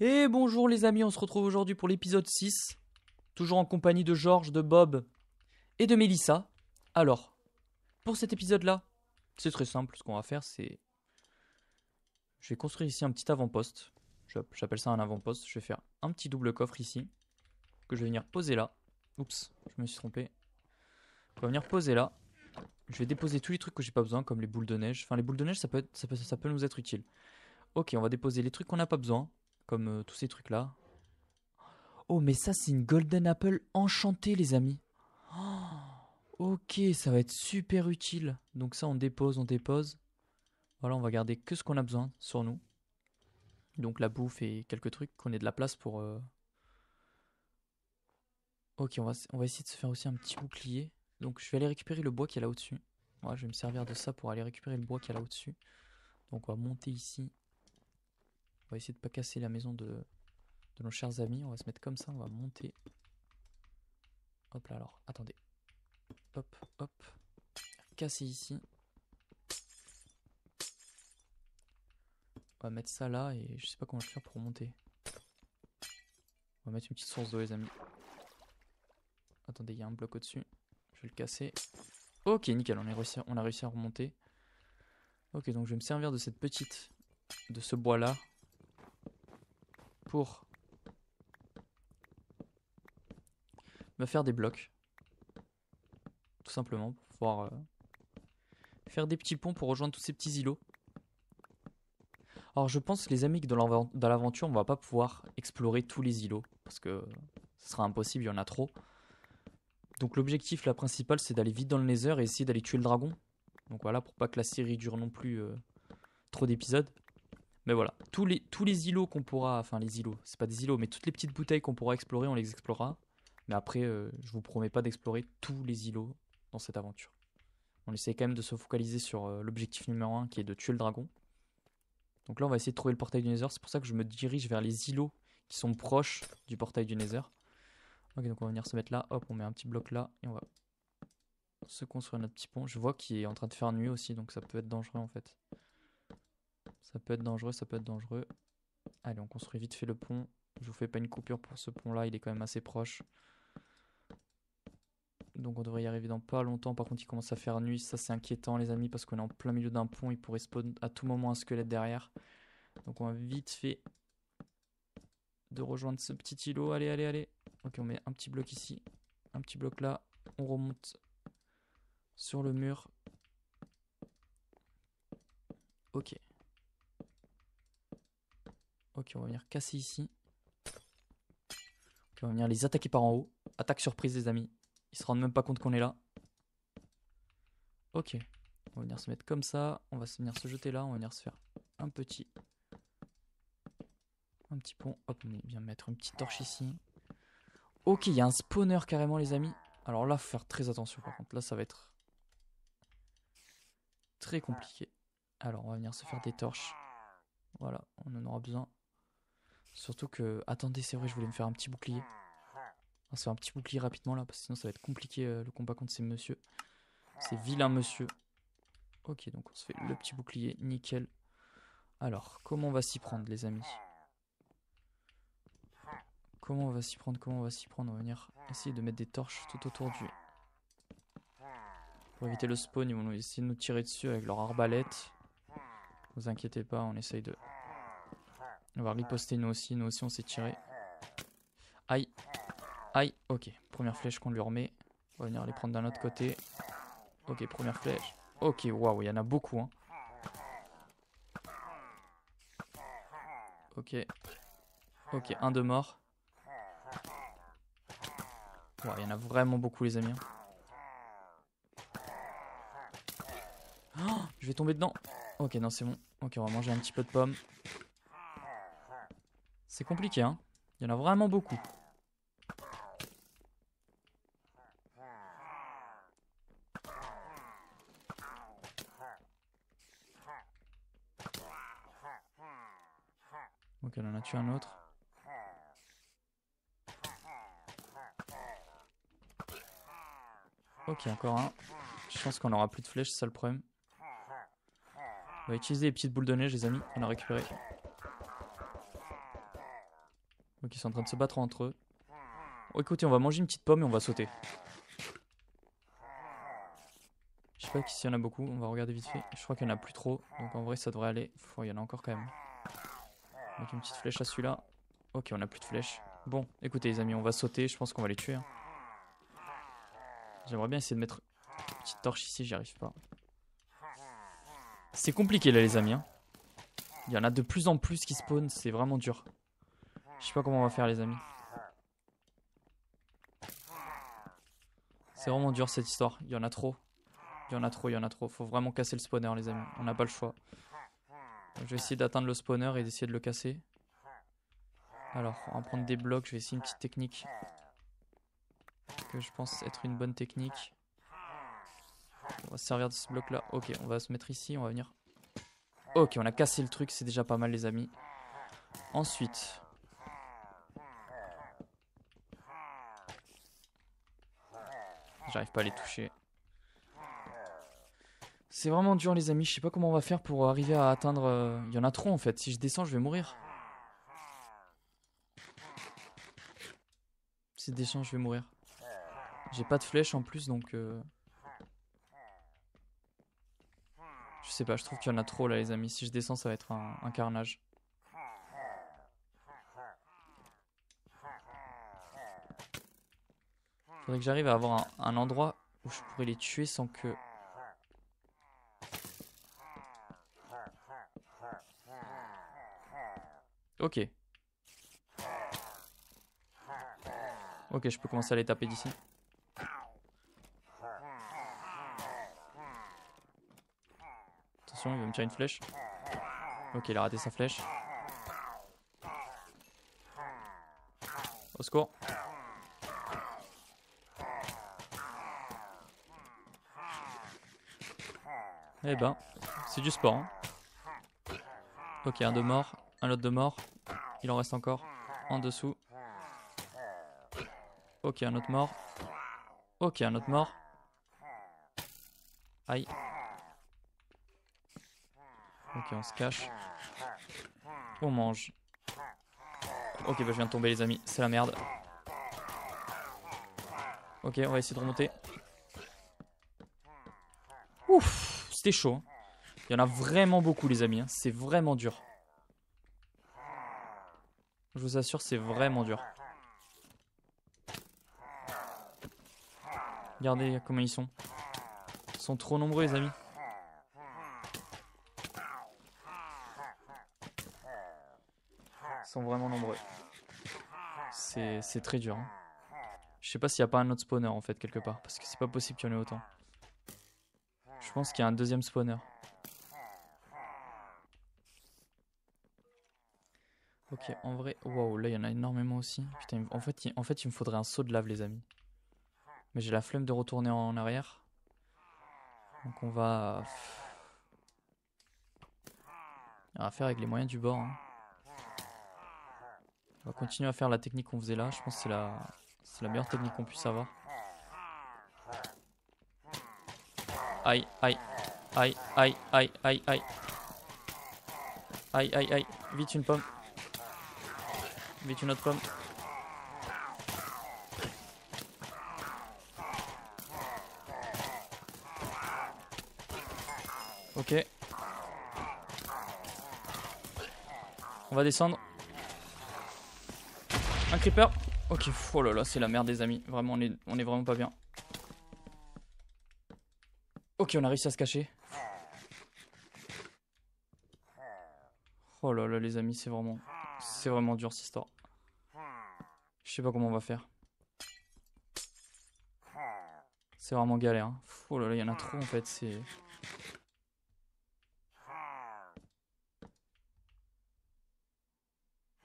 Et bonjour les amis, on se retrouve aujourd'hui pour l'épisode 6, toujours en compagnie de Georges, de Bob et de Mélissa. Alors, pour cet épisode-là, c'est très simple, ce qu'on va faire c'est... Je vais construire ici un petit avant-poste, j'appelle ça un avant-poste, je vais faire un petit double coffre ici, que je vais venir poser là. Oups, je me suis trompé. On va venir poser là, je vais déposer tous les trucs que j'ai pas besoin, comme les boules de neige. Enfin les boules de neige ça peut nous être utile. Ok, on va déposer les trucs qu'on n'a pas besoin, comme tous ces trucs là. Oh, mais ça, c'est une Golden Apple enchantée, les amis. Ok, ça va être super utile. Donc ça, on dépose, on dépose. Voilà, on va garder que ce qu'on a besoin sur nous. Donc la bouffe et quelques trucs, qu'on ait de la place pour... Ok, on va essayer de se faire aussi un petit bouclier. Donc je vais aller récupérer le bois qui est là au-dessus. Ouais, je vais me servir de ça pour aller récupérer le bois qui est là au-dessus. Donc on va monter ici. On va essayer de pas casser la maison de nos chers amis. On va se mettre comme ça, on va monter. Hop là, alors, attendez. Hop, hop. Casser ici. On va mettre ça là et je sais pas comment je vais faire pour monter. On va mettre une petite source d'eau les amis. Attendez, il y a un bloc au-dessus. Je vais le casser. Ok, nickel, on a réussi à remonter. Ok, donc je vais me servir de de ce bois là pour me faire des blocs. Tout simplement, pour pouvoir faire des petits ponts pour rejoindre tous ces petits îlots. Alors je pense les amis que dans l'aventure on va pas pouvoir explorer tous les îlots. Parce que ce sera impossible, il y en a trop. Donc l'objectif là principal c'est d'aller vite dans le Nether et essayer d'aller tuer le dragon. Donc voilà, pour pas que la série dure non plus trop d'épisodes. Mais voilà, tous les îlots qu'on pourra, enfin les îlots, c'est pas des îlots, mais toutes les petites bouteilles qu'on pourra explorer, on les explorera. Mais après, je vous promets pas d'explorer tous les îlots dans cette aventure. On essaie quand même de se focaliser sur l'objectif numéro un qui est de tuer le dragon. Donc là, on va essayer de trouver le portail du Nether. C'est pour ça que je me dirige vers les îlots qui sont proches du portail du Nether. Ok, donc on va venir se mettre là. Hop, on met un petit bloc là et on va se construire notre petit pont. Je vois qu'il est en train de faire nuit aussi, donc ça peut être dangereux en fait. Ça peut être dangereux, ça peut être dangereux. Allez, on construit vite fait le pont. Je vous fais pas une coupure pour ce pont là, il est quand même assez proche. Donc on devrait y arriver dans pas longtemps. Par contre, il commence à faire nuit. Ça, c'est inquiétant, les amis, parce qu'on est en plein milieu d'un pont. Il pourrait spawn à tout moment un squelette derrière. Donc on va vite fait de rejoindre ce petit îlot. Allez, allez, allez. Ok, on met un petit bloc ici. Un petit bloc là. On remonte sur le mur. Ok. Ok, on va venir casser ici. Ok, on va venir les attaquer par en haut. Attaque surprise, les amis. Ils se rendent même pas compte qu'on est là. Ok. On va venir se mettre comme ça. On va venir se jeter là. On va venir se faire un petit pont. Hop, on va bien mettre une petite torche ici. Ok, il y a un spawner carrément, les amis. Alors là, faut faire très attention par contre. Là, ça va être très compliqué. Alors, on va venir se faire des torches. Voilà, on en aura besoin. Surtout que... Attendez, c'est vrai, je voulais me faire un petit bouclier. On va se faire un petit bouclier rapidement là, parce que sinon ça va être compliqué le combat contre ces messieurs. Ces vilains messieurs. Ok, donc on se fait le petit bouclier, nickel. Alors, comment on va s'y prendre, les amis? Comment on va s'y prendre? Comment on va s'y prendre? On va venir essayer de mettre des torches tout autour du... Pour éviter le spawn, ils vont essayer de nous tirer dessus avec leur arbalète. Ne vous inquiétez pas, on essaye de... On va riposter nous aussi on s'est tiré. Aïe, aïe, ok. Première flèche qu'on lui remet. On va venir les prendre d'un autre côté. Ok, première flèche. Ok, waouh, il y en a beaucoup, hein. Ok. Ok, un de mort. Wow, il y en a vraiment beaucoup, les amis. Oh, je vais tomber dedans. Ok, non, c'est bon. Ok, on va manger un petit peu de pommes. C'est compliqué, hein. Il y en a vraiment beaucoup. Ok, on en a tué un autre. Ok, encore un. Je pense qu'on aura plus de flèches, c'est ça le problème. On va utiliser les petites boules de neige, les amis, qu'on a récupérées. Donc ils sont en train de se battre entre eux. Oh, écoutez, on va manger une petite pomme et on va sauter. Je sais pas s'il y en a beaucoup, on va regarder vite fait. Je crois qu'il y en a plus trop, donc en vrai ça devrait aller. Il y en a encore quand même. Avec une petite flèche à celui-là. Ok, on a plus de flèches. Bon, écoutez les amis, on va sauter, je pense qu'on va les tuer. Hein. J'aimerais bien essayer de mettre une petite torche ici, j'y arrive pas. C'est compliqué là les amis. Hein. Il y en a de plus en plus qui spawnent, c'est vraiment dur. Je sais pas comment on va faire les amis. C'est vraiment dur cette histoire, il y en a trop. Il y en a trop, il y en a trop. Faut vraiment casser le spawner les amis, on n'a pas le choix. Donc, je vais essayer d'atteindre le spawner et d'essayer de le casser. Alors, on va prendre des blocs, je vais essayer une petite technique. Que je pense être une bonne technique. On va se servir de ce bloc là. Ok, on va se mettre ici, on va venir. Ok, on a cassé le truc, c'est déjà pas mal les amis. Ensuite... J'arrive pas à les toucher. C'est vraiment dur les amis, je sais pas comment on va faire pour arriver à atteindre... Il y en a trop en fait, si je descends je vais mourir. Si je descends je vais mourir. J'ai pas de flèche en plus donc... Je sais pas, je trouve qu'il y en a trop là les amis, si je descends ça va être un carnage. Faudrait que j'arrive à avoir un endroit où je pourrais les tuer sans que... Ok. Ok, je peux commencer à les taper d'ici. Attention, il va me tirer une flèche. Ok, il a raté sa flèche. Au secours. Eh ben, c'est du sport. Hein. Ok, un de mort, un autre de mort. Il en reste encore. En dessous. Ok, un autre mort. Ok, un autre mort. Aïe. Ok, on se cache. On mange. Ok, bah je viens de tomber les amis, c'est la merde. Ok, on va essayer de remonter. Ouf, c'était chaud. Hein. Il y en a vraiment beaucoup les amis, hein. C'est vraiment dur. Je vous assure, c'est vraiment dur. Regardez comment ils sont. Ils sont trop nombreux les amis. Ils sont vraiment nombreux. C'est très dur. Hein. Je sais pas s'il n'y a pas un autre spawner en fait quelque part. Parce que c'est pas possible qu'il y en ait autant. Je pense qu'il y a un deuxième spawner. Ok, en vrai, waouh, là il y en a énormément aussi. Putain, en fait, il me faudrait un seau de lave, les amis. Mais j'ai la flemme de retourner en arrière. Donc on va faire avec les moyens du bord. Hein. On va continuer à faire la technique qu'on faisait là. Je pense que c'est la meilleure technique qu'on puisse avoir. Aïe, aïe, aïe, aïe, aïe, aïe, aïe. Aïe, aïe, aïe. Vite une pomme. Vite une autre pomme. Ok. On va descendre. Un creeper. Ok, oh là là, c'est la merde des amis. Vraiment, on est vraiment pas bien. Ok, on a réussi à se cacher. Oh là là les amis, c'est vraiment dur cette histoire. Je sais pas comment on va faire. C'est vraiment galère. Hein. Oh là là, il y en a trop en fait, c'est...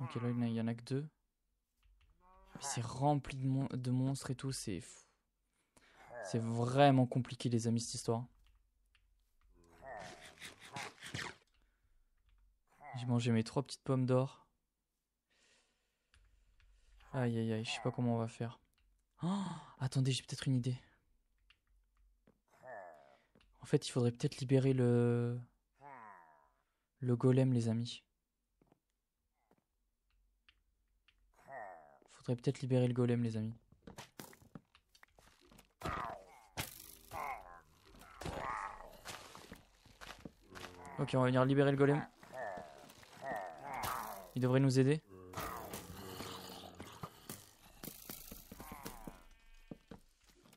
Ok, là il y en a que deux. C'est rempli de monstres et tout, c'est... C'est vraiment compliqué les amis cette histoire. J'ai mangé mes 3 petites pommes d'or. Aïe aïe aïe, je sais pas comment on va faire. Oh, attendez, j'ai peut-être une idée. En fait, il faudrait peut-être libérer le golem les amis. Faudrait peut-être libérer le golem, les amis. Ok, on va venir libérer le golem. Il devrait nous aider.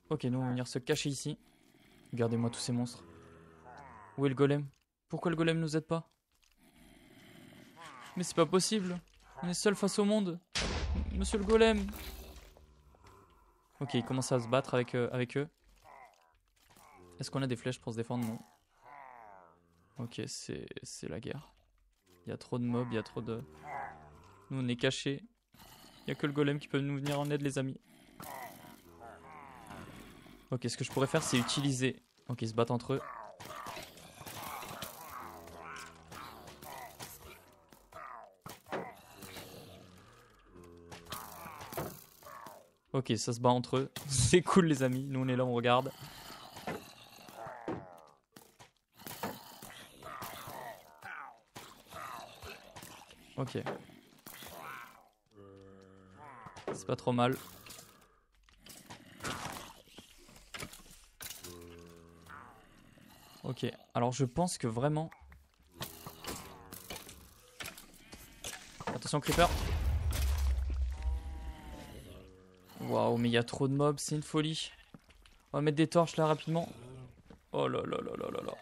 Ok, nous on va venir se cacher ici. Regardez-moi tous ces monstres. Où est le golem? Pourquoi le golem nous aide pas? Mais c'est pas possible. On est seul face au monde. Monsieur le golem. Ok, il commence à se battre avec eux. Est-ce qu'on a des flèches pour se défendre? Non. Ok, c'est la guerre. Il y a trop de mobs, il y a trop de... Nous on est cachés. Il y a que le golem qui peut nous venir en aide, les amis. Ok, ce que je pourrais faire, c'est utiliser... Ok, ils se battent entre eux. Ok, ça se bat entre eux. C'est cool, les amis. Nous, on est là, on regarde. Ok. C'est pas trop mal. Ok, alors je pense que vraiment... Attention, creeper. Waouh, mais il y a trop de mobs, c'est une folie. On va mettre des torches là rapidement. Oh là là là là là là.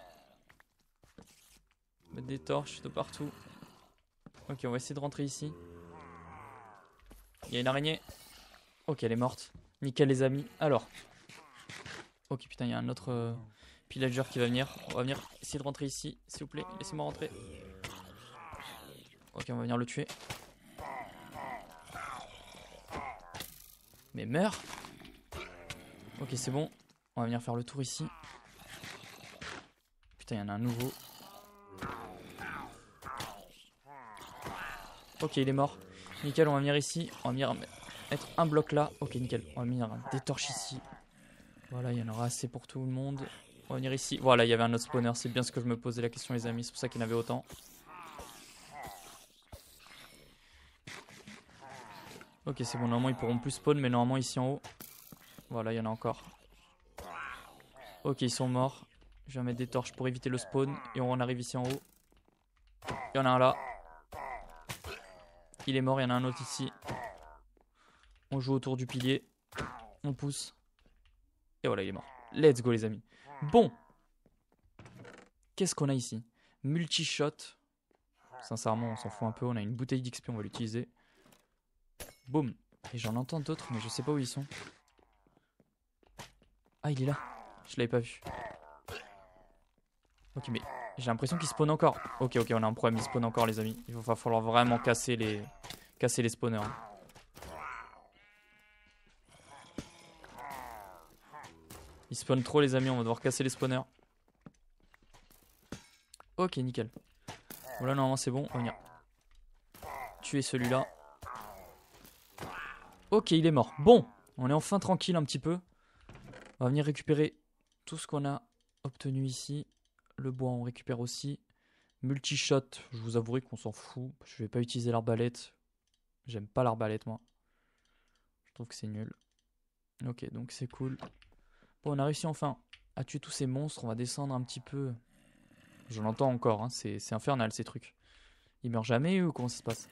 Mettre des torches de partout. Ok, on va essayer de rentrer ici. Il y a une araignée. Ok, elle est morte. Nickel, les amis. Alors. Ok, putain, il y a un autre pillager qui va venir. On va venir essayer de rentrer ici, s'il vous plaît. Laissez-moi rentrer. Ok, on va venir le tuer. Mais meurs. Ok, c'est bon. On va venir faire le tour ici. Putain, il y en a un nouveau. Ok, il est mort. Nickel, on va venir ici. On va venir mettre un bloc là. Ok, nickel. On va venir des torches ici. Voilà, il y en aura assez pour tout le monde. On va venir ici. Voilà, il y avait un autre spawner. C'est bien ce que je me posais la question, les amis. C'est pour ça qu'il y en avait autant. Ok, c'est bon. Normalement, ils pourront plus spawn. Mais normalement, ici en haut. Voilà, il y en a encore. Ok, ils sont morts. Je vais mettre des torches pour éviter le spawn. Et on arrive ici en haut. Il y en a un là. Il est mort. Il y en a un autre ici. On joue autour du pilier. On pousse. Et voilà, il est mort. Let's go, les amis. Bon. Qu'est-ce qu'on a ici? Multi-shot. Sincèrement, on s'en fout un peu. On a une bouteille d'XP, on va l'utiliser. Boum. Et j'en entends d'autres, mais je sais pas où ils sont. Ah, il est là. Je l'avais pas vu. Ok, mais j'ai l'impression qu'il spawn encore. Ok, on a un problème. Il spawn encore, les amis. Il va falloir vraiment casser les spawners. Il spawn trop, les amis. On va devoir casser les spawners. Ok, nickel. Voilà, normalement, c'est bon. On va venir tuer celui-là. Ok, il est mort. Bon, on est enfin tranquille un petit peu. On va venir récupérer tout ce qu'on a obtenu ici. Le bois, on récupère aussi. Multi-shot, je vous avouerai qu'on s'en fout. Je vais pas utiliser l'arbalète. J'aime pas l'arbalète, moi. Je trouve que c'est nul. Ok, donc c'est cool. Bon, on a réussi enfin à tuer tous ces monstres. On va descendre un petit peu. J'en entends encore, hein. C'est infernal ces trucs. Ils meurent jamais ou comment ça se passe?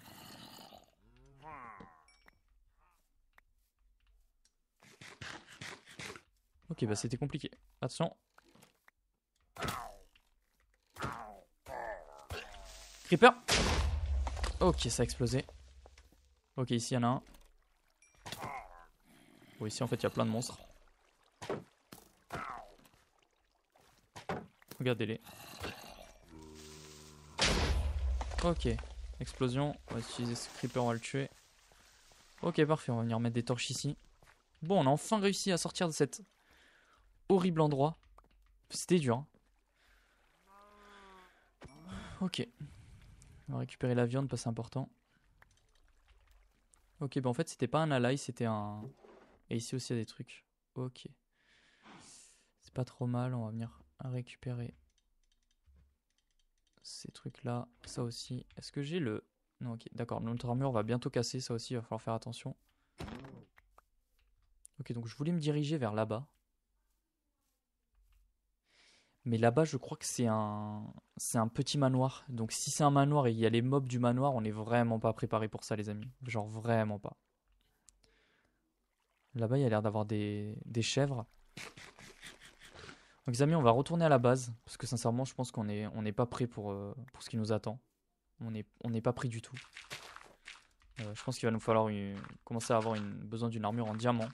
Ok, bah c'était compliqué. Attention. Creeper. Ok, ça a explosé. Ok, ici il y en a un. Bon, ici en fait il y a plein de monstres. Regardez-les. Ok, explosion. On va utiliser ce creeper, on va le tuer. Ok, parfait, on va venir mettre des torches ici. Bon, on a enfin réussi à sortir de cet horrible endroit. C'était dur, hein. Ok. On va récupérer la viande parce que c'est important. Ok, bah en fait c'était pas un ally, c'était un... Et ici aussi il y a des trucs. Ok. C'est pas trop mal, on va venir récupérer ces trucs là. Ça aussi. Est-ce que j'ai le... Non, ok, d'accord, notre armure va bientôt casser, ça aussi il va falloir faire attention. Ok, donc je voulais me diriger vers là-bas. Mais là-bas, je crois que c'est un petit manoir. Donc si c'est un manoir et il y a les mobs du manoir, on n'est vraiment pas préparé pour ça, les amis. Genre vraiment pas. Là-bas, il y a l'air d'avoir des chèvres. Donc les amis, on va retourner à la base. Parce que sincèrement, je pense qu'on n'est pas prêt pour ce qui nous attend. On n'est pas prêt du tout. Je pense qu'il va nous falloir commencer à avoir besoin d'une armure en diamant.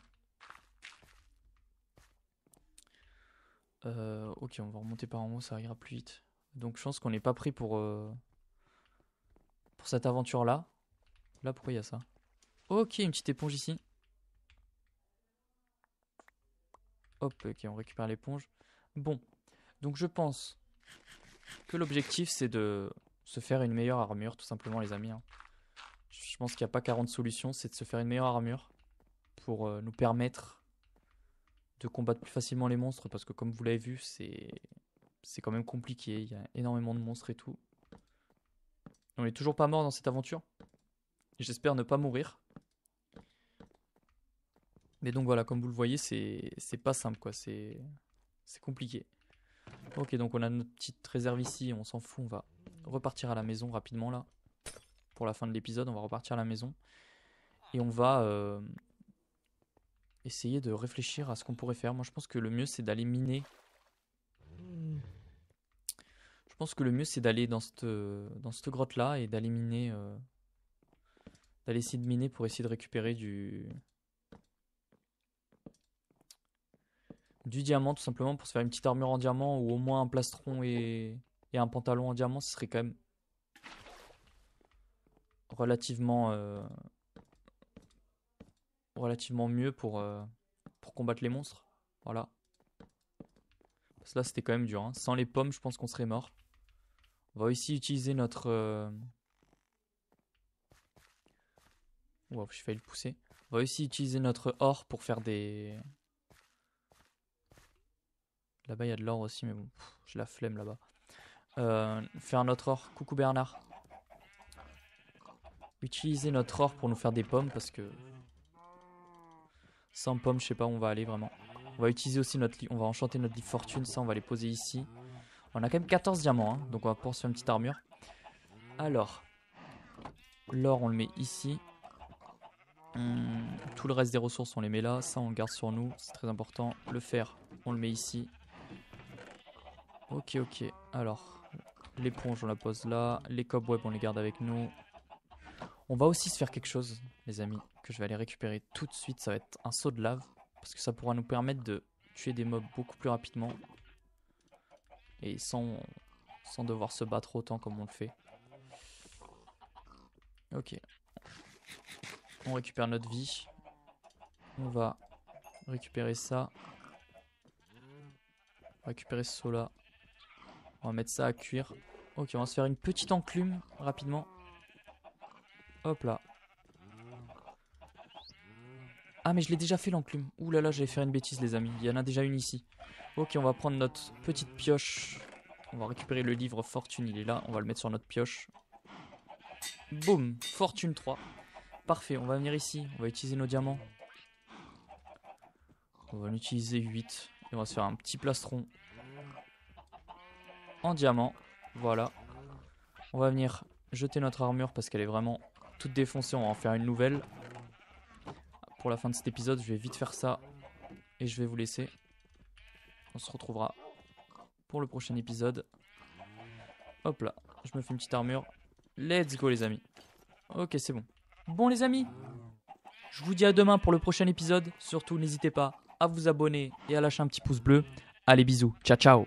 Ok, on va remonter par en haut, ça ira plus vite. Donc je pense qu'on n'est pas prêt pour cette aventure-là. Là, pourquoi il y a ça? Ok, une petite éponge ici. Hop, ok, on récupère l'éponge. Bon, donc je pense que l'objectif c'est de se faire une meilleure armure, tout simplement les amis. Hein. Je pense qu'il n'y a pas 40 solutions, c'est de se faire une meilleure armure pour nous permettre de combattre plus facilement les monstres, parce que comme vous l'avez vu, c'est quand même compliqué, il y a énormément de monstres et tout. On n'est toujours pas mort dans cette aventure. J'espère ne pas mourir. Mais donc voilà, comme vous le voyez, c'est pas simple quoi, c'est compliqué. Ok, donc on a notre petite réserve ici, on s'en fout, on va repartir à la maison rapidement là. Pour la fin de l'épisode, on va repartir à la maison. Et on va essayer de réfléchir à ce qu'on pourrait faire. Moi je pense que le mieux c'est d'aller miner. Je pense que le mieux c'est d'aller dans cette grotte là et d'aller miner. D'aller essayer de miner pour essayer de récupérer du diamant tout simplement pour se faire une petite armure en diamant ou au moins un plastron et un pantalon en diamant, ce serait quand même relativement mieux pour combattre les monstres. Voilà. Parce que là c'était quand même dur. Hein. Sans les pommes, je pense qu'on serait mort. On va aussi utiliser notre... Wow, j'ai failli le pousser. On va aussi utiliser notre or pour faire des... Là-bas, il y a de l'or aussi, mais bon, j'ai la flemme là-bas. Faire notre or. Coucou Bernard. Utiliser notre or pour nous faire des pommes parce que... Sans pommes, je sais pas où on va aller vraiment. On va utiliser aussi notre lit. On va enchanter notre lit fortune. Ça, on va les poser ici. On a quand même 14 diamants, hein, donc on va pouvoir se faire une petite armure. Alors, l'or, on le met ici. Tout le reste des ressources, on les met là. Ça, on le garde sur nous. C'est très important. Le fer, on le met ici. Ok, ok. Alors, l'éponge, on la pose là. Les cobwebs, on les garde avec nous. On va aussi se faire quelque chose, les amis, que je vais aller récupérer tout de suite. Ça va être un seau de lave. Parce que ça pourra nous permettre de tuer des mobs beaucoup plus rapidement. Et sans devoir se battre autant comme on le fait. Ok. On récupère notre vie. On va récupérer ça. Récupérer ce seau là. On va mettre ça à cuire. Ok, on va se faire une petite enclume rapidement. Hop là. Ah mais je l'ai déjà fait l'enclume. Ouh là là, j'allais faire une bêtise les amis. Il y en a déjà une ici. Ok, on va prendre notre petite pioche. On va récupérer le livre fortune, il est là. On va le mettre sur notre pioche. Boum, fortune 3. Parfait, on va venir ici. On va utiliser nos diamants. On va en utiliser 8. Et on va se faire un petit plastron en diamant. Voilà. On va venir jeter notre armure parce qu'elle est vraiment toute défoncée. On va en faire une nouvelle. Pour la fin de cet épisode, je vais vite faire ça. Et je vais vous laisser. On se retrouvera pour le prochain épisode. Hop là, je me fais une petite armure. Let's go les amis. Ok, c'est bon. Bon les amis, je vous dis à demain pour le prochain épisode. Surtout, n'hésitez pas à vous abonner et à lâcher un petit pouce bleu. Allez, bisous. Ciao, ciao.